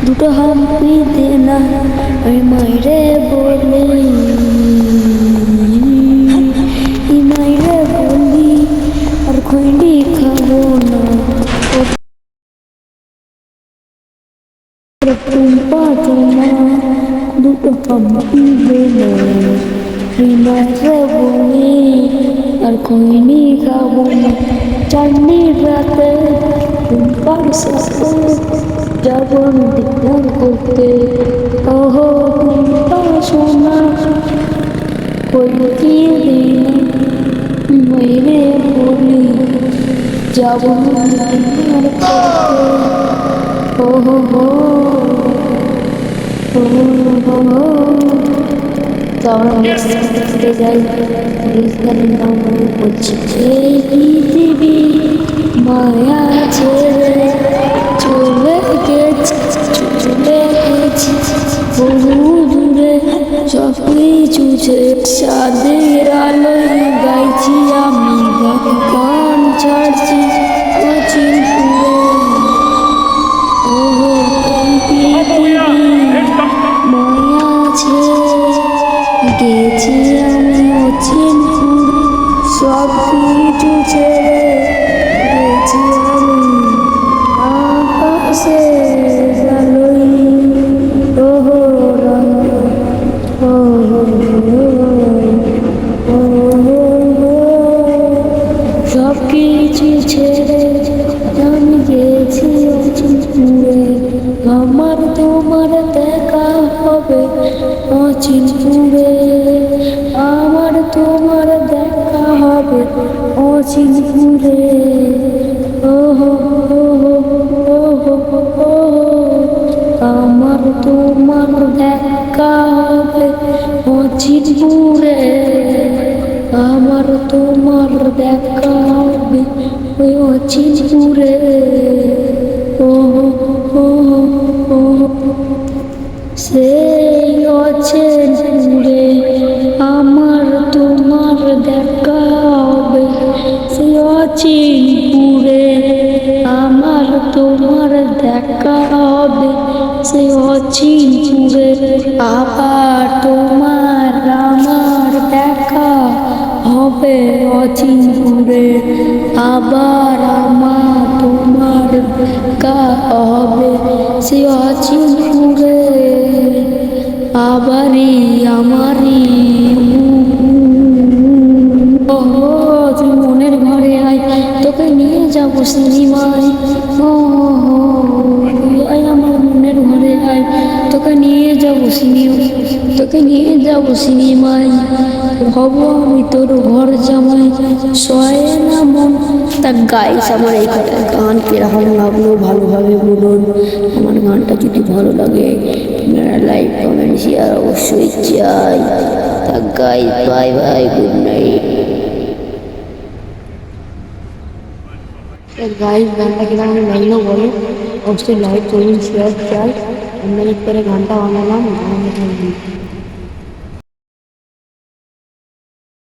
দুটো হাম্পি দে না ওই মাইরে বলি মাইরে বলি আর খৈনি খাবো না টুম্পা তোমা দুটো হাম্পি দে না ওই মাইরে বলি আর খৈনি খাবো না চাঁদনির রাতে টুম্পার সাথে যাবন দিদার করতে ওহো টুম্পা সোনা কলকি দিন মেরে বলি যাবন দিদার করতে ওহো হো তো আমরা নেক্সট যাই গানের নাম বলছি এই পৃথিবী মায়া ছেড়ে চলে গেছি বহু দূরে সব কিছু চাঁদের আলোয় গাইছি আমি গান ছাড়ছি অচিন পুরে ওহো পৃথিবী মায়া ছেড়ে গেছি আমি অচিন পুরে সব কিছু ছেড়ে গেছি আমি আকাশে আলোয় ওহো সব কিছু ছেড়ে আমি গেছি অচিন পুরে আমার তোমার দেখা হবে অচিন পুরে আমার তোমার দেখা হবে অচিন পুরে ওহো আমার তোমার দেখা হবে অচিন পুরে আমার তোমার দেখা হবে ওই অচিন পুরে সেই অচিন পুরে আমার তোমার দেখা হবে সেই অচিন পুরে আমার তোমার দেখা হবে সেই অচিন পুরে আবার তোমার আমার দেখা হবে অচিন পুরে আবার আমার তোমার দেখা হবে সেই অচিন পুরে আবারই আমারই তুই মনের ঘরে আয় তোকে নিয়ে যাবো সিনেমায় তুই আয় আমার মনের ঘরে আয় তোকে নিয়ে যাবো সিনেমায় হব আমি তোর ঘর জামাই সয় না মন তা গাইস আমার এই কটা গান কিরকম লাগলো ভালোভাবে বলুন আমার গানটা যদি ভালো লাগে আপনারা লাইক কমেন্ট শেয়ার অবশ্যই চাই তা guys bye bye good night guys গানটা কিরকম লাগলো বলো অবশ্যই লাইক করুন শেয়ার চাই আমরা করে গানটা বানালাম